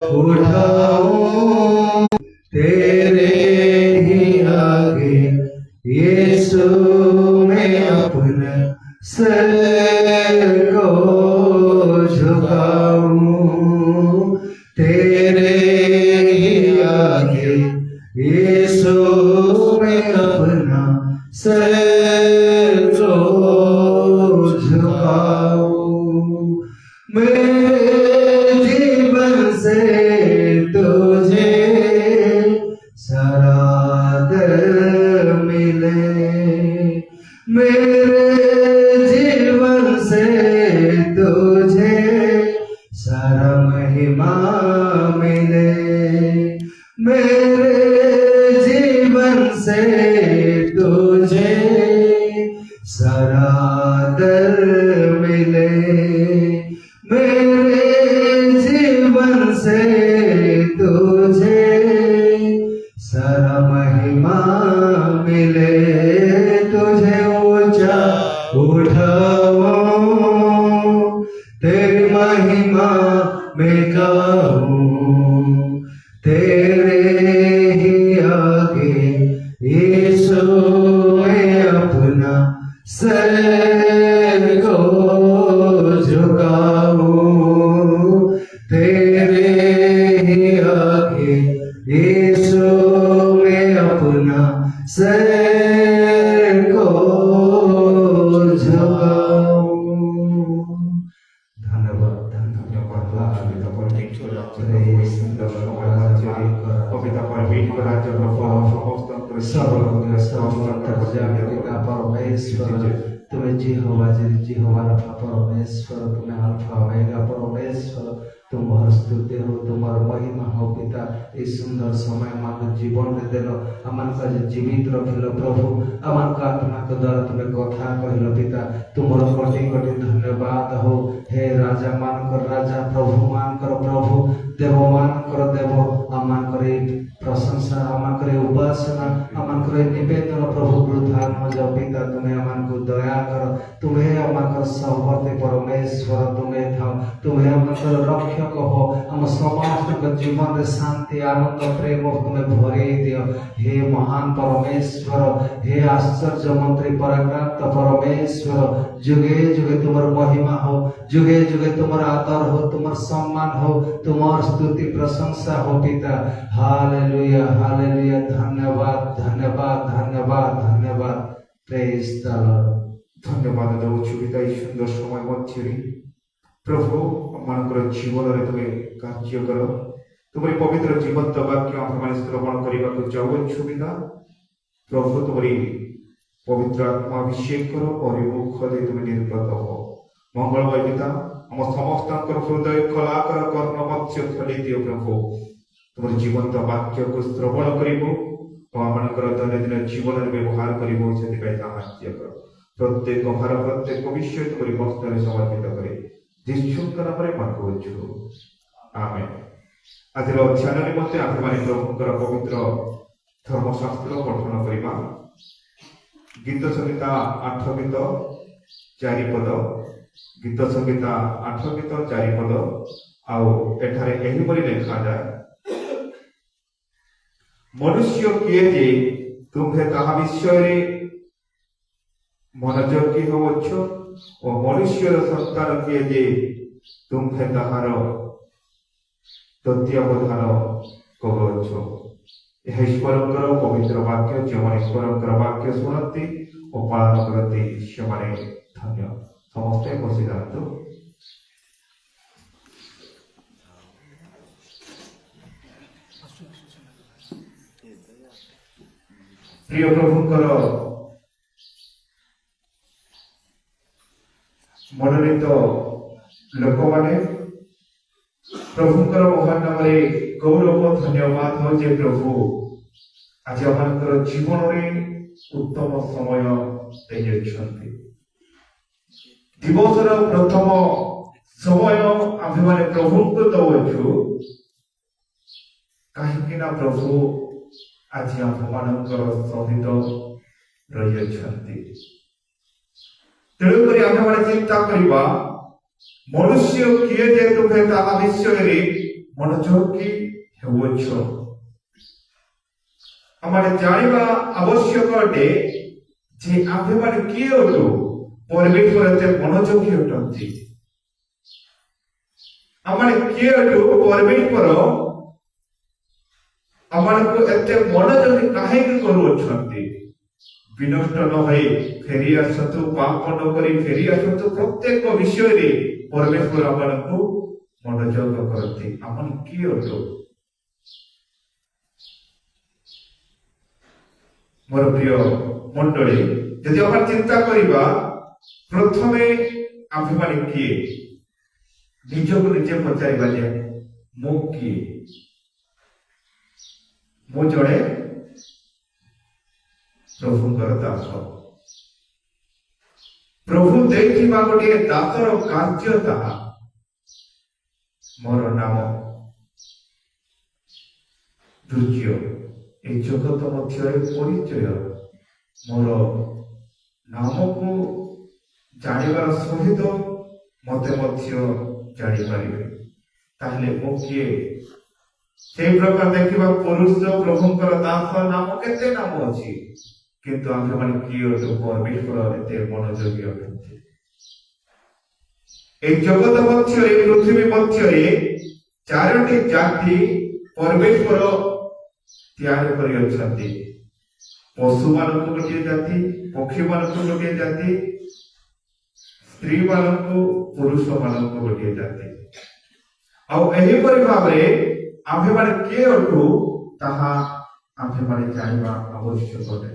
उठाऊं तेरे ही आगे यीशु मैं अपना सर को झुकाऊं तेरे ही आगे यीशु मैं अपना सर को झुकाऊं मेरे जीवन से तुझे सारा दर मिले मेरे जीवन से तुझे सारा महिमा मिले मेरे जीवन से तुझे सारा दर मिले मेरे जीवन से तुझे सारा महिमा मिले तुझे ऊंचा उठाऊं तेरी महिमा मैं गाऊं तेरे ही आगे यीशु मैं अपना सर को झुकाऊं तेरे ही आगे यीशु मैं अपना सर को झुकाऊं धन्यवाद परमेश्वर तुम्हें जिहोवा राफा परमेश्वर तुम्हें अल्फा ओमेगा परमेश्वर तुम स्तुति हो तुम्हार महिमा हो पिता ये सुंदर समय मान जीवन देल आम जीवित रखिल प्रभु आम आत्मा के द्वारा तुम्हें कथा कहल पिता तुमर कोटि कोटि धन्यवाद हो हे राजा मानकर राजा प्रभु मानकर प्रभु देव मानकर देव आम प्रशंसा आम उपासना आम निवेदन प्रभु वृद्धा न जाओ पिता तुम्हें आम दया कर तुम्हें आम सहवर्ती परमेश्वर तुम्हें था तुम्हें आम रक्षक हो आम समस्त जीवन शांति आनंद प्रेम तुम्हें भरे दियो हे महान परमेश्वर हे आश्चर्य मंत्री पराक्रांत परमेश्वर जुगे जुगे तुम्हार महिमा हो जुगे जुगे तुम्हार आदर हो तुम्हार सम्मान हो तुम्हार स्तुति प्रशंसा हो पिता हालेलुया हालेलुया धन्यवाद धन्यवाद धन्यवाद धन्यवाद प्रेज द लॉर्ड धन्यवाद दौचु पिता এই সুন্দর সময় মধ্যে প্রভু আমানকৰ জীবନରେ তুমি କାର୍ଯ୍ୟ কର ତୁମରି ପବିତ୍ର ଜୀବନ୍ତ ବାକ୍ୟ ଆମମାନେ ଶ୍ରବଣ କରିବାକୁ ଚାହୁଁଛୁ ପିତା ପ୍ରଭୁ ତୁମରି ପବିତ୍ର ଆତ୍ମା ଅଭିଷେକ କର ପରିମୁଖ ଦେଇ ତୁମେ ନିର୍ଗତ ହୋ ମଙ୍ଗଳମୟ ପିତା ଆମ ସମସ୍ତଙ୍କର ହୃଦୟ ଖୋଲା କର କର୍ଣ୍ଣ ମଧ୍ୟ ଖୋଲି ଦିଅ ପ୍ରଭୁ ତୁମରି ଜୀବନ୍ତ ବାକ୍ୟକୁ ଶ୍ରବଣ କରିବୁ ଓ ଆମମାନଙ୍କର ଦୈନନ୍ଦିନ ଜୀବନରେ ବ୍ୟବହାର କରିବୁ ସେଥିପାଇଁ ସାହାଯ୍ୟ କର ପ୍ରତ୍ୟେକ ଭାର ପ୍ରତ୍ୟେକ ବିଷୟ ତୁମରି ହସ୍ତରେ ସମର୍ପିତ କରି ଯୀଶୁଙ୍କ ନାମରେ ମାଗୁଛୁ ଆମେନ୍ ଆଜିର ଅଧ୍ୟୟନ ନିମନ୍ତେ ଆମେମାନେ ପ୍ରଭୁଙ୍କର ପବିତ୍ର ଧର୍ମଶାସ୍ତ୍ର ପଠନ କରିବା ଗୀତ ସଂହିତା 8 ଗୀତ 4 ପଦ ଗୀତ ସଂହିତା 8 ଗୀତ 4 ପଦ ଆଉ ଏଠାରେ ଏହିପରି ଲେଖାଯାଏ ମନୁଷ୍ୟ କିଏ ଯେ ତୁମ୍ଭେ ତାହା ବିଷୟରେ ମନୋଯୋଗୀ ହେଉଛ ଓ ମନୁଷ୍ୟର ସନ୍ତାନ କିଏ ଯେ ତୁମ୍ଭେ ତାହାର ତତ୍ତ୍ୱାବଧାନ କରୁଅଛ ଏହା ଈଶ୍ୱରଙ୍କର ପବିତ୍ର ବାକ୍ୟ ଯେଉଁମାନେ ଈଶ୍ୱରଙ୍କର ବାକ୍ୟ ଶୁଣନ୍ତି ଓ ପାଳନ କରନ୍ତି ସେମାନେ ଧନ୍ୟ ସମସ୍ତେ ବସି ଯାଆନ୍ତୁ ପ୍ରିୟ ପ୍ରଭୁଙ୍କର ମନୋନୀତ ଲୋକମାନେ ପ୍ରଭୁଙ୍କର ମହାନ ନାମରେ ଗୌରବ ଧନ୍ୟବାଦ ହଉ ଯେ ପ୍ରଭୁ ଆଜି ଆମମାନଙ୍କର ଜୀବନରେ ଉତ୍ତମ ସମୟ ଦେଇଯାଇଛନ୍ତି ଦିବସର ପ୍ରଥମ ସମୟ ଆମେମାନେ ପ୍ରଭୁଙ୍କୁ ଦଉଛୁ କାହିଁକି ନା ପ୍ରଭୁ ଆଜି ଆମମାନଙ୍କର ସହିତ ରହିଅଛନ୍ତି ତେଣୁକରି ଆମେମାନେ ଚିନ୍ତା କରିବା ମନୁଷ୍ୟ କିଏ ଯେ ତୁମେ ତାହା ବିଷୟରେ ମନୋଯୋଗୀ ହେଉଅଛ। ଆମମାନେ ଜାଣିବା ଆବଶ୍ୟକ ଅଟେ ଯେ ଆମ୍ଭେମାନେ କିଏ ଅଟୁ ପରମେଶ୍ୱର ଏତେ ମନୋଯୋଗୀ ଅଟନ୍ତି। ଆମମାନେ କିଏ ଅଟୁ ପରମେଶ୍ୱର ଆମମାନଙ୍କୁ ଏତେ ମନୋଯୋଗୀ କାହିଁକି କରୁଅଛନ୍ତି? ବିନଷ୍ଟ ନ ହୋଇ ଫେରି ଆସନ୍ତୁ, ପାପ ନ କରି ଫେରି ଆସନ୍ତୁ। ପ୍ରତ୍ୟେକ ବିଷୟରେ ପରମେଶ୍ୱର ଆମମାନଙ୍କୁ ମନୋଯୋଗ କରନ୍ତି। ଆମମାନେ କିଏ ଅଟୁ? ମୋର ପ୍ରିୟ ମଣ୍ଡଳୀ, ଯଦି ଆମେ ଚିନ୍ତା କରିବା ପ୍ରଥମେ ଆମ୍ଭେମାନେ କିଏ, ନିଜକୁ ନିଜେ ପଚାରିବା ଯେ ମୁଁ କିଏ? ମୁଁ ଜଣେ ପ୍ରଭୁଙ୍କର ଦାସ। ପ୍ରଭୁ ଦେଇଥିବା ଗୋଟିଏ ଦାସର କାର୍ଯ୍ୟ ତାହା। ମୋର ନାମ ଦୁର୍ଯ୍ୟ, এই ଜଗତ ମଧ୍ୟରେ ପରିଚୟ। ମୋର ନାମକୁ ଜାଣିବାର ସହିତ ମତେ ମଧ୍ୟ ଜାଣିପାରିବେ। ତାହେଲେ ମୁଁ କିଏ? সেই প্রকার ଦେଖିବା পুরুষ প্রভুଙ୍କର ଦାସ ନାମ କେତେ ନାମ ଅଛି, କିନ୍ତୁ ଆମ୍ଭେମାନେ କିଏ ଅଟୁ? ପରମେଶ୍ୱର ଏତେ ମନୋଯୋଗୀ ଅଟନ୍ତି। এই ଜଗତ ମଧ୍ୟରେ, ପୃଥିବୀ ମଧ୍ୟରେ ଚାରୋଟି ଜାତି ପରମେଶ୍ୱର ତିଆରି କରିଅଛନ୍ତି। ପଶୁମାନଙ୍କୁ ଗୋଟିଏ ଜାତି, ପକ୍ଷୀମାନଙ୍କୁ ଗୋଟିଏ ଜାତି, ସ୍ତ୍ରୀ ମାନଙ୍କୁ, ପୁରୁଷ ମାନଙ୍କୁ ଗୋଟିଏ ଜାତି। ଆଉ ଏହିପରି ଭାବରେ ଆମ୍ଭେମାନେ କିଏ ଅଟୁ ତାହା ଆମ୍ଭେମାନେ ଜାଣିବା ଆବଶ୍ୟକ ଅଟେ।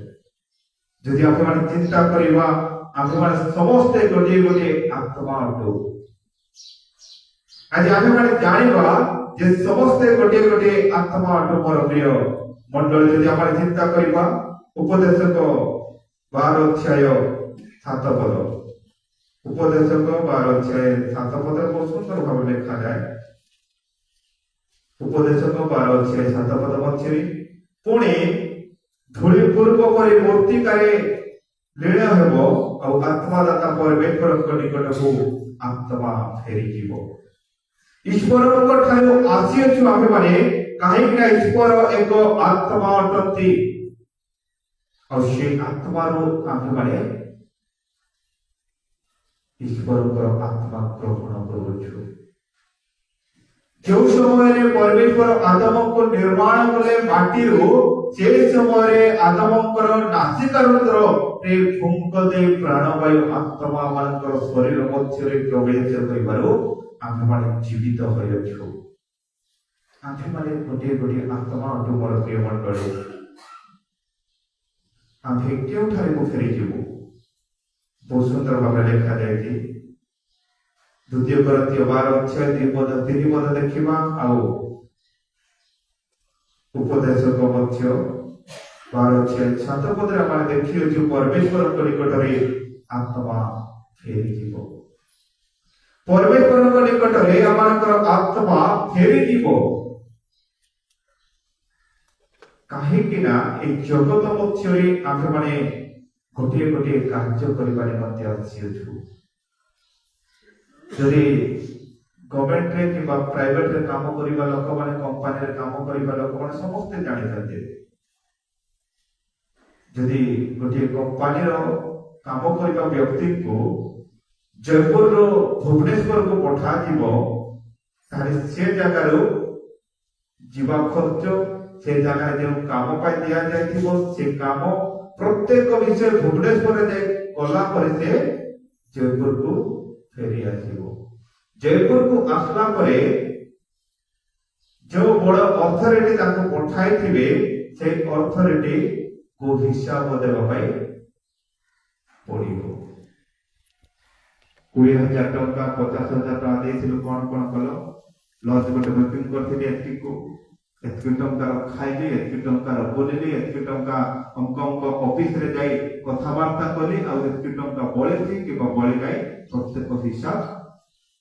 ଯଦି ଆମ୍ଭେମାନେ ଚିନ୍ତା କରିବା, ଆମ୍ଭେମାନେ ସମସ୍ତେ ଗୋଟିଏ ଗୋଟିଏ ଆତ୍ମା ଅଟୁ। ଆଜି ଆମ୍ଭେମାନେ ଜାଣିବା ଯେ ସମସ୍ତେ ଗୋଟିଏ ଗୋଟିଏ ଆତ୍ମା ଅଟୁ। ମୋର ପ୍ରିୟ ମଣ୍ଡଳୀ, ଯଦି ଆମେ ଚିନ୍ତା କରିବା ଉପଦେଶକ 12 ଅଧ୍ୟାୟ 7 ପଦ, ଉପଦେଶକ 12 ଅଧ୍ୟାୟ 7 ପଦ ବହୁତ ସୁନ୍ଦର ଭାବରେ ଲେଖାଯାଏ। ଉପଦେଶକ 12 ଅଧ୍ୟାୟ 7 ପଦ ମଧ୍ୟରେ, ପୁଣି ଧୂଳି ପୂର୍ବ ପରି ମୂର୍ତ୍ତିକାରେ ଲୀନ ହେବ, ଆଉ ଆତ୍ମାଦାତା ପରମେଶ୍ୱରଙ୍କ ନିକଟକୁ ଆତ୍ମା ଫେରିଯିବ। ଈଶ୍ୱରଙ୍କ ଠାରୁ ଆସିଅଛୁ ଆମ୍ଭେମାନେ, କାହିଁକି ନା ଈଶ୍ୱର ଏକ ଆତ୍ମା ଅଟନ୍ତି। ଆଉ ସେ ଆତ୍ମାରୁ ଆମ୍ଭେମାନେ ଈଶ୍ୱରଙ୍କର ଆତ୍ମା ଗ୍ରହଣ କରୁଛୁ। ଯେଉଁ ସମୟରେ ପରମେଶ୍ୱର ଆଦମଙ୍କୁ ନିର୍ମାଣ କଲେ ମାଟିରୁ, ସେ ସମୟରେ ଆଦମଙ୍କର ନାସିକାରୁଦ୍ରରେ ଫୁଙ୍କ ଦେଇ ପ୍ରାଣବାୟୁ ଆତ୍ମା ମାନଙ୍କର ଶରୀର ମଧ୍ୟରେ ପ୍ରବେଶ କରିବାରୁ ଆମ୍ଭେମାନେ ଜୀବିତ ହୋଇଅଛୁ। ଆମ୍ଭେମାନେ ଗୋଟିଏ ଗୋଟିଏ ଆତ୍ମା ଅଟୁ। ମୋର ପ୍ରିୟ ମଣ୍ଡଳୀ, ଆମ୍ଭେ କେଉଁଠାକୁ ଫେରିଯିବୁ? ବହୁତ ସୁନ୍ଦର ଭାବରେ ଲେଖାଯାଇଛି। 2 Corinthians 12 ଅଧ୍ୟାୟ 2 ପଦ 3 ପଦ ଦେଖିବା, ଆଉ ଉପଦେଶକ ମଧ୍ୟ 12 ଅଧ୍ୟାୟ 7 ପଦରେ ଆମେ ଦେଖିଅଛୁ ପରମେଶ୍ୱରଙ୍କ ନିକଟରେ ଆତ୍ମା ଫେରିଯିବ। ପରମେଶ୍ୱରଙ୍କ ନିକଟରେ ଆମମାନଙ୍କର ଆତ୍ମା ଫେରିଯିବ। କାହିଁକି ନା এই ଜଗତ ମଧ୍ୟରେ ଆମ୍ଭେମାନେ ଗୋଟିଏ ଗୋଟିଏ କାର୍ଯ୍ୟ କରିବା ନିମନ୍ତେ ଆସିଅଛୁ। ଯଦି ଗଭର୍ଣ୍ଣମେଣ୍ଟରେ କିମ୍ବା ପ୍ରାଇଭେଟରେ କାମ କରିବା ଲୋକମାନେ, କମ୍ପାନୀରେ କାମ କରିବା ଲୋକମାନେ ସମସ୍ତେ ଜାଣିଛନ୍ତି, ଯଦି ଗୋଟିଏ କମ୍ପାନୀର କାମ କରିବା ବ୍ୟକ୍ତିଙ୍କୁ ଜୟପୁରରୁ ଭୁବନେଶ୍ୱରକୁ ପଠାଯିବ, ତାହେଲେ ସେ ଜାଗାରୁ ଯିବା ଖର୍ଚ୍ଚ, ସେ ଜାଗାରେ ଯେଉଁ କାମ ପାଇଁ ଦିଆଯାଇଥିବ, ସେ କାମ ପ୍ରତ୍ୟେକ ବିଷୟ ଭୁବନେଶ୍ୱରରେ ଯାଇ ଗଲା ପରେ ସେ ଜୟପୁରକୁ ଫେରି ଆସିବ। ଜୟପୁରକୁ ଆସିଲା ପରେ ଯେଉଁ ବଡ ଅଥରିଟି ତାଙ୍କୁ ପଠାଇଥିବେ, সেই ଅଥରିଟି କୁ ହିସାବ ଦେବା ପାଇଁ ପଡିବ। 20,000 ଟଙ୍କା 50,000 ଟଙ୍କା ଦେଇଥିଲୁ, କଣ କଣ କଲ? ଲଜ୍ ଗୋଟେ ବୁକିଂ କରିଥିଲି, ଏତିକି ଟଙ୍କାର ଖାଇଲି, ଏତିକି ଟଙ୍କାର ବୁଲିଲି, ଏତିକି ଟଙ୍କା ଅଙ୍କ ଅଫିସରେ ଯାଇ କଥାବାର୍ତ୍ତା କଲି, ଆଉ ଏତିକି ଟଙ୍କା ବଳିଛି କିମ୍ବା ବଳି ନାହିଁ, ପ୍ରତ୍ୟେକ ହିସାବ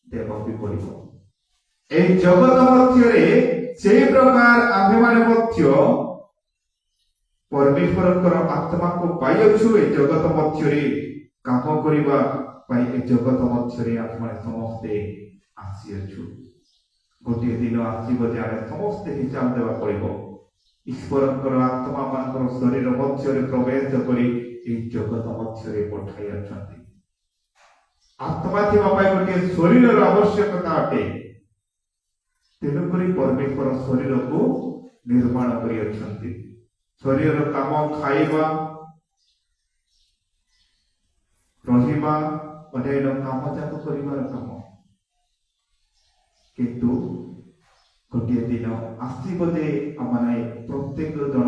ଦେବାକୁ ପଡିବ। এই ଜଗତ ମଧ୍ୟରେ ସେହି ପ୍ରକାର ଆମ୍ଭେମାନେ ମଧ୍ୟ ପରମେଶ୍ୱରଙ୍କର ଆତ୍ମାକୁ ପାଇଅଛୁ। ଏ ଜଗତ ମଧ୍ୟରେ କାମ କରିବା ପାଇଁ ଏ ଜଗତ ମଧ୍ୟରେ ଆମ୍ଭେମାନେ ସମସ୍ତେ ଆସିଅଛୁ। ଗୋଟିଏ ଦିନ ଆସିବ ଯେ ଆମେ ସମସ୍ତେ ହିସାବ ଦେବା ପଡ଼ିବ। ଈଶ୍ୱରଙ୍କର ଆତ୍ମା ମାନଙ୍କର ଶରୀର ମଧ୍ୟରେ ପ୍ରବେଶ କରି ଏହି ଜଗତ ମଧ୍ୟରେ ପଠାଇ ଅଛନ୍ତି। ଆତ୍ମା ଥିବା ପାଇଁ ଗୋଟିଏ ଶରୀରର ଆବଶ୍ୟକତା ଅଟେ। ତେଣୁକରି ପରମେଶ୍ୱର ଶରୀରକୁ ନିର୍ମାଣ କରିଅଛନ୍ତି। ଶରୀରର କାମ ଖାଇବା, ରହିବା, ଅନ୍ୟାନ୍ୟ କାମ ଯାକ କରିବାର କାମ। କିନ୍ତୁ ଗୋଟିଏ ଦିନ ଆସିବ ଯେ ଆମମାନେ ପ୍ରତ୍ୟେକ ଜଣ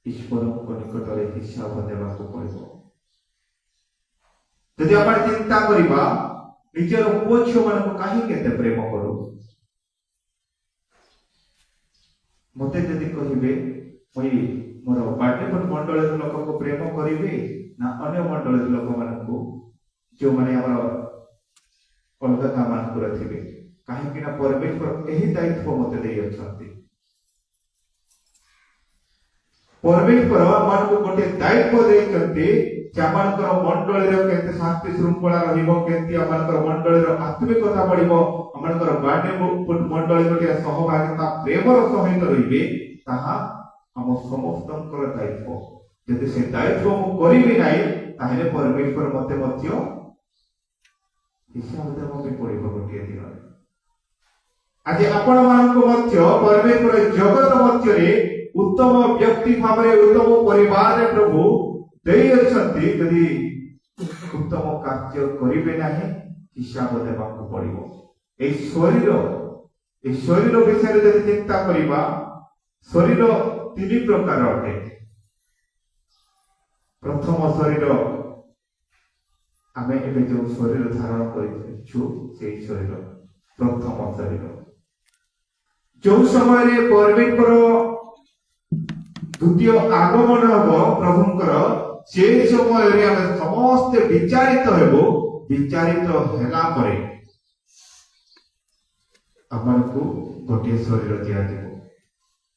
ଈଶ୍ୱରଙ୍କ ନିକଟରେ ହିସାବ ଦେବାକୁ ପଡ଼ିବ। ଯଦି ଆମେ ଚିନ୍ତା କରିବା ନିଜର ପୁଅ ଝିଅ ମାନଙ୍କୁ କାହିଁକି ଏତେ ପ୍ରେମ କରୁ? ମତେ ଯଦି କହିବେ ମୁଇଁ ମୋର ବାର୍ଥଡେ ମଣ୍ଡଳୀର ଲୋକଙ୍କୁ ପ୍ରେମ କରିବି ନା ଅନ୍ୟ ମଣ୍ଡଳୀର ଲୋକମାନଙ୍କୁ ଯେଉଁମାନେ ଆମର ଅଲଗା ଗାଁ ମାନଙ୍କର ଥିବେ, କାହିଁକି ନା ପରମେଶ୍ୱର ଏହି ଦାୟିତ୍ୱ ମତେ ଦେଇଅଛନ୍ତି। ପରମେଶ୍ୱର ଆମମାନଙ୍କୁ ଗୋଟେ ଦାୟିତ୍ୱ ଦେଇଛନ୍ତି ଯେ ଆମମାନଙ୍କର ମଣ୍ଡଳୀର କେତେ ଶାନ୍ତି ଶୃଙ୍ଖଳା ରହିବ, କେମିତି ଆମମାନଙ୍କର ମଣ୍ଡଳୀର ଆତ୍ମିକତା ବଢିବ, ଆମମାନଙ୍କର ବାର୍ଥଡେ ମଣ୍ଡଳୀ ଗୋଟେ ସହଭାଗିତା ପ୍ରେମର ସହିତ ରହିବେ, ତାହା ଆମ ସମସ୍ତଙ୍କର ଦାୟିତ୍ୱ। ଯଦି ସେ ଦାୟିତ୍ୱ ମୁଁ କରିବି ନାହିଁ ତାହେଲେ ପରମେଶ୍ୱର ମତେ ମଧ୍ୟ ହିସାବ ଦେବାକୁ ପଡିବ ଗୋଟିଏ ଦିନରେ। ଆଜି ଆପଣ ମାନଙ୍କୁ ମଧ୍ୟ ପରମେଶ୍ୱର ଜଗତ ମଧ୍ୟରେ ଉତ୍ତମ ବ୍ୟକ୍ତି ଭାବରେ ଉତ୍ତମ ପରିବାରରେ ପ୍ରଭୁ ଦେଇଅଛନ୍ତି। ଯଦି ଉତ୍ତମ କାର୍ଯ୍ୟ କରିବେ ନାହିଁ ହିସାବ ଦେବାକୁ ପଡିବ। ଏହି ଶରୀର ବିଷୟରେ ଯଦି ଚିନ୍ତା କରିବା, ଶରୀର ତିନି ପ୍ରକାର ଅଟେ। ପ୍ରଥମ ଶରୀର, ଆମେ ଏବେ ଯେଉଁ ଶରୀର ଧାରଣ କରିଛୁ ସେଇ ଶରୀର ପ୍ରଥମ ଶରୀର। ଯୋଉ ସମୟରେ ପରମେଶ୍ୱର ଦ୍ୱିତୀୟ ଆଗମନ ହବ ପ୍ରଭୁଙ୍କର, ସେହି ସମୟରେ ଆମେ ସମସ୍ତେ ବିଚାରିତ ହେବୁ। ବିଚାରିତ ହେଲା ପରେ ଆମକୁ ଗୋଟିଏ ଶରୀର ଦିଆଯିବ।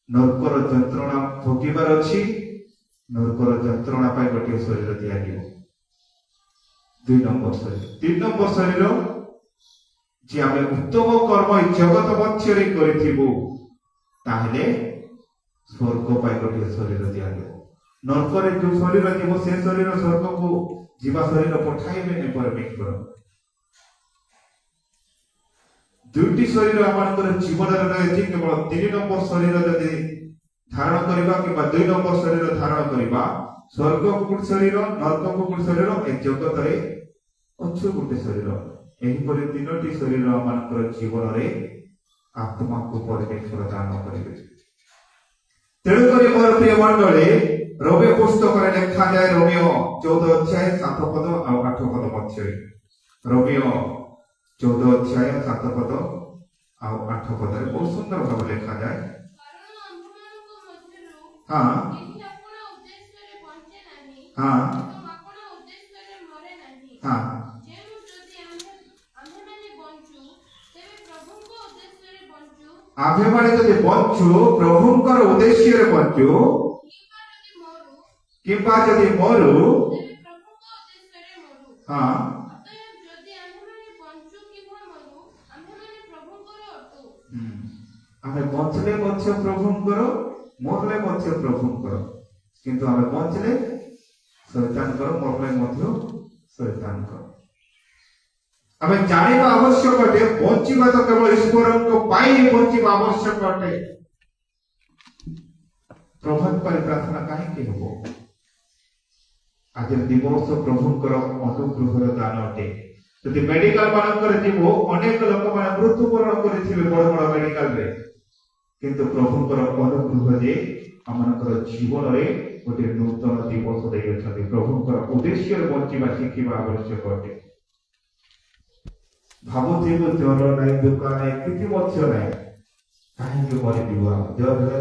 ନର୍କର ଯନ୍ତ୍ରଣା ଭୋଗିବାର ଅଛି, ନର୍କର ଯନ୍ତ୍ରଣା ପାଇଁ ଗୋଟିଏ ଶରୀର ଦିଆଯିବ। 2 ନମ୍ବର ଶରୀର। 3 ନମ୍ବର ଶରୀର ଯେ ଆମେ ଉତ୍ତମ କର୍ମ ଏହି ଜଗତ ମଧ୍ୟରେ କରିଥିବୁ, ତାହେଲେ ସ୍ୱର୍ଗ ପାଇଁ ଗୋଟିଏ ଶରୀର ଦିଆଯିବ। ନର୍କରେ ଯୋଉ ଶରୀର ଯିବ ସେ ଶରୀର ସ୍ୱର୍ଗକୁ ଯିବା ଶରୀର ପଠାଇବେ ନାହିଁ ପରମେଶ୍ୱର। 2ଟି ଶରୀର ଆମମାନଙ୍କର ଜୀବନରେ ରହିଛି। କେବଳ 3 ନମ୍ବର ଶରୀର ଯଦି ଧାରଣ କରିବା କିମ୍ବା 2 ନମ୍ବର ଶରୀର ଧାରଣ କରିବା, ସ୍ୱର୍ଗକୁ ଶରୀର, ନର୍କକୁ ଶରୀର, ଏ ଜଗତରେ ଅଛି ଗୋଟେ ଶରୀର। ଏହିପରି 3ଟି ଶରୀର ଆମମାନଙ୍କର ଜୀବନରେ ଆତ୍ମାକୁ ପରମେଶ୍ୱର ଦାନ କରିବେ। ତେଣୁକରି ମୋର ପ୍ରିୟ ମଣ୍ଡଳୀ, ରୋମିଓ ପୁସ୍ତକରେ ଲେଖାଯାଏ, ରୋମିଓ 14 ଅଧ୍ୟାୟ 7 ପଦ ଆଉ 8 ପଦ ମଧ୍ୟରେ, ରୋମିଓ 14 ଅଧ୍ୟାୟ 7 ପଦ ଆଉ 8 ପଦରେ ବହୁତ ସୁନ୍ଦର ଭାବରେ ଲେଖାଯାଏ। ହଁ ହଁ ହଁ ଆମ୍ଭେମାନେ ଯଦି ବଞ୍ଚୁ ପ୍ରଭୁଙ୍କର ଉଦ୍ଦେଶ୍ୟରେ ବଞ୍ଚୁ, କିମ୍ବା ଯଦି ମରୁ, ହଁ ଆମେ ବଞ୍ଚିଲେ ମଧ୍ୟ ପ୍ରଭୁଙ୍କର, ମରଲେ ମଧ୍ୟ ପ୍ରଭୁଙ୍କର। କିନ୍ତୁ ଆମେ ବଞ୍ଚିଲେ ଶୈତାନଙ୍କର, ମରଲେ ମଧ୍ୟ ଶୈତାନଙ୍କର। ଆମେ ଜାଣିବା ଆବଶ୍ୟକ ଅଟେ, ବଞ୍ଚିବା ତ କେବଳ ଈଶ୍ୱରଙ୍କ ପାଇଁ ବଞ୍ଚିବା ଆବଶ୍ୟକ ଅଟେ। ପ୍ରଭାତ ପାଇଁ ପ୍ରାର୍ଥନା କାହିଁକି ହବ? ଆଜିର ଦିବସ ପ୍ରଭୁଙ୍କର ଅନୁଗ୍ରହର ଦାନ ଅଟେ। ଯଦି ମେଡିକାଲ ମାନଙ୍କରେ ଯିବ, ଅନେକ ଲୋକମାନେ ମୃତ୍ୟୁବରଣ କରିଥିବେ ବଡ ବଡ ମେଡିକାଲରେ, କିନ୍ତୁ ପ୍ରଭୁଙ୍କର ଅନୁଗ୍ରହ ଯେ ଆମମାନଙ୍କର ଜୀବନରେ ଗୋଟିଏ ନୂତନ ଦିବସ ଦେଇଅଛନ୍ତି। ପ୍ରଭୁଙ୍କର ଉଦ୍ଦେଶ୍ୟରେ ବଞ୍ଚିବା ଶିଖିବା ଆବଶ୍ୟକ ଅଟେ। ଭାବୁଥିବୁ ଜ୍ୱର ନାହିଁ, ଦୁଃଖ ନାହିଁ, କିଛି ମଧ୍ୟ ନାହିଁ, କାହିଁକି ମରିଯିବ? ଜ୍ୱର ହେଲେ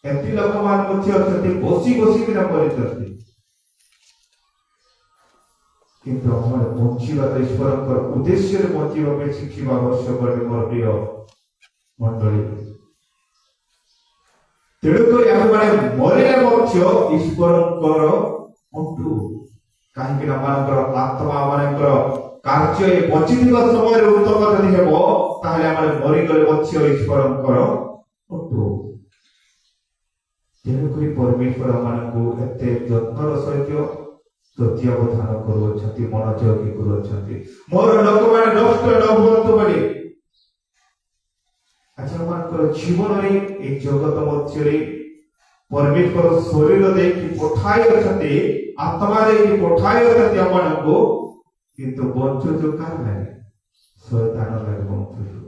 ଏମିତି ଲୋକମାନେ ମଧ୍ୟ ଅଛନ୍ତି ବସିକିନା ମରିଛନ୍ତି। କିନ୍ତୁ ଆମର ବଞ୍ଚିବା ତ ଈଶ୍ୱରଙ୍କର ଉଦ୍ଦେଶ୍ୟରେ ବଞ୍ଚିବା ପାଇଁ ଶିଖିବା ଆବଶ୍ୟକ ଅଟେ ମୋର ପ୍ରିୟ ମଣ୍ଡଳୀ। ତେଣୁକରି ଆମେମାନେ ମରିଲେ ମଧ୍ୟ ଈଶ୍ୱରଙ୍କର ଅଣ୍ଟୁ, କାହିଁକି ନା ଆମମାନଙ୍କର ଆତ୍ମା, ଆମମାନଙ୍କର କାର୍ଯ୍ୟ ବଞ୍ଚିଥିବା ସମୟରେ ଉତ୍ତମ ଯଦି ହେବ, ତାହେଲେ ଆମେ ମରିଗଲେ ମଧ୍ୟ ଈଶ୍ୱରଙ୍କର ଅଟୁ। ତେଣୁକରି ପରମେଶ୍ୱର ମାନଙ୍କୁ ଏତେ ଯତ୍ନର ସହିତ ତତ୍ତ୍ୱାବଧାନ କରୁଅଛନ୍ତି, ମନୋଯୋଗୀ କରୁଅଛନ୍ତି, ମୋର ଲୋକମାନେ ନଷ୍ଟ ନ ହୁଅନ୍ତୁ ବୋଲି। ଆଜି ଆମମାନଙ୍କର ଜୀବନରେ ଏହି ଜଗତ ମଧ୍ୟରେ ପରମେଶ୍ୱର ଶରୀର ଦେଇକି ପଠାଇ ଅଛନ୍ତି, ଆତ୍ମା ଦେଇକି ପଠାଇ ଅଛନ୍ତି ଆମମାନଙ୍କୁ, କିନ୍ତୁ ବଞ୍ଚୁଛୁ କାହାର ଲାଗେ? ଶୈତାନ ଲାଗେ ବଞ୍ଚୁଛୁ।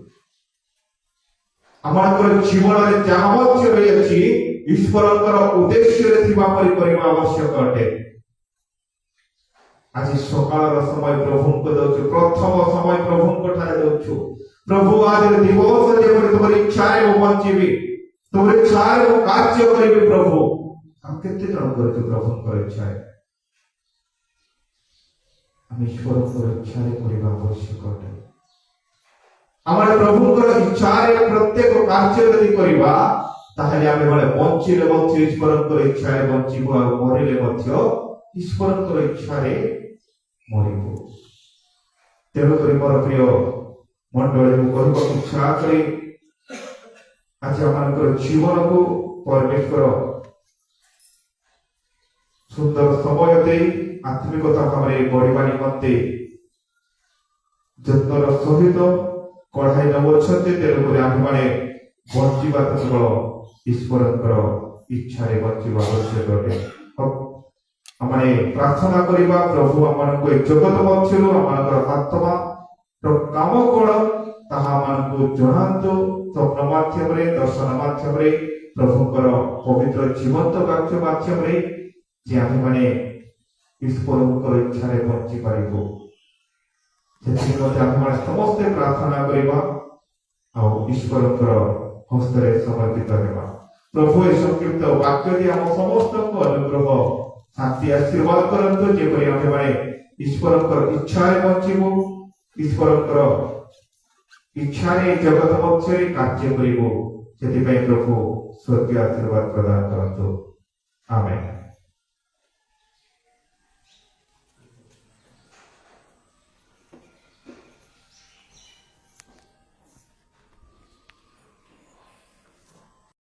ଆମମାନଙ୍କର ଜୀବନରେ ଯାହା ମଧ୍ୟ ରହିଅଛି ଈଶ୍ୱରଙ୍କର ଉଦ୍ଦେଶ୍ୟରେ ଥିବା ପରି କରିବା ଆବଶ୍ୟକ ଅଟେ। ଆଜି ସକାଳର ସମୟ ପ୍ରଭୁଙ୍କୁ ଦଉଛୁ, ପ୍ରଥମ ସମୟ ପ୍ରଭୁଙ୍କ ଠାରେ ଦଉଛୁ। ପ୍ରଭୁ ଆଜି ଦିବସ ଯେପରି ତୁମର ଇଚ୍ଛାରେ ମୁଁ ବଞ୍ଚିବି, ତୁମର ଇଚ୍ଛାରେ ମୁଁ କାର୍ଯ୍ୟ କରିବି। ପ୍ରଭୁ ଆମେ କେତେ ଜଣ କରୁଛୁ ପ୍ରଭୁଙ୍କର ଇଚ୍ଛାରେ? ଆମେ ଈଶ୍ୱରଙ୍କର ଇଚ୍ଛାରେ କରିବା ଆବଶ୍ୟକ ଅଟେ। ଆମର ପ୍ରଭୁଙ୍କର ଇଚ୍ଛାରେ ପ୍ରତ୍ୟେକ କାର୍ଯ୍ୟ ଯଦି କରିବା, ତାହେଲେ ଆମେ ମାନେ ବଞ୍ଚିଲେ ମଧ୍ୟ ଈଶ୍ୱରଙ୍କର ଇଚ୍ଛାରେ ବଞ୍ଚିବୁ, ଆଉ ମରିଲେ ମଧ୍ୟ ଈଶ୍ୱରଙ୍କର ଇଚ୍ଛାରେ ମରିବୁ। ତେଣୁକରି ମୋର ପ୍ରିୟ ମଣ୍ଡଳୀ, ମୁଁ କହିବାକୁ ଇଚ୍ଛା କରି ଆଜି ଆମମାନଙ୍କର ଜୀବନକୁ ପରମେଶ୍ୱର ସୁନ୍ଦର ସମୟ ଦେଇ ଆତ୍ମିକତା ଭାବରେ ବଢିବା ନିମନ୍ତେ ଯତ୍ନର ସହିତ କଢାଇ ନେଉଅଛନ୍ତି। ତେଣୁକରି ଆମେମାନେ ବଞ୍ଚିବା ତ କେବଳ ଈଶ୍ୱରଙ୍କର ଇଚ୍ଛାରେ ବଞ୍ଚିବା ଆବଶ୍ୟକ ଅଟେ। ଆମେ ପ୍ରାର୍ଥନା କରିବା, ପ୍ରଭୁ ଆମମାନଙ୍କୁ ଏ ଜଗତ ମଧ୍ୟରୁ ଆମମାନଙ୍କର ଆତ୍ମାର କାମ କଣ ତାହା ଆମମାନଙ୍କୁ ଜଣାନ୍ତୁ। ସ୍ୱପ୍ନ ମାଧ୍ୟମରେ, ଦର୍ଶନ ମାଧ୍ୟମରେ, ପ୍ରଭୁଙ୍କର ପବିତ୍ର ଜୀବନ୍ତ ବାକ୍ୟ ମାଧ୍ୟମରେ, ଯେ ଆମେମାନେ ଈଶ୍ୱରଙ୍କର ଇଚ୍ଛାରେ ବଞ୍ଚି ପାରିବୁ, ସେଥିନିମନ୍ତେ ଆମେମାନେ ସମସ୍ତେ ପ୍ରାର୍ଥନା କରିବା ଆଉ ଈଶ୍ୱରଙ୍କର ହସ୍ତରେ ସମର୍ପିତ ହେବା। ପ୍ରଭୁ ଏ ସଂକ୍ଷିପ୍ତ ବାକ୍ୟ ଦେଇ ଆମ ସମସ୍ତଙ୍କୁ ଅନୁଗ୍ରହ, ଶାନ୍ତି, ଆଶୀର୍ବାଦ କରନ୍ତୁ, ଯେପରି ଆମେମାନେ ଈଶ୍ୱରଙ୍କର ଇଚ୍ଛାରେ ବଞ୍ଚିବୁ, ଈଶ୍ୱରଙ୍କର ଇଚ୍ଛାରେ ଜଗତ ମଧ୍ୟରେ କାର୍ଯ୍ୟ କରିବୁ। ସେଥିପାଇଁ ପ୍ରଭୁ ସ୍ୱର୍ଗୀୟ ଆଶୀର୍ବାଦ ପ୍ରଦାନ କରନ୍ତୁ। ଆମେନ୍।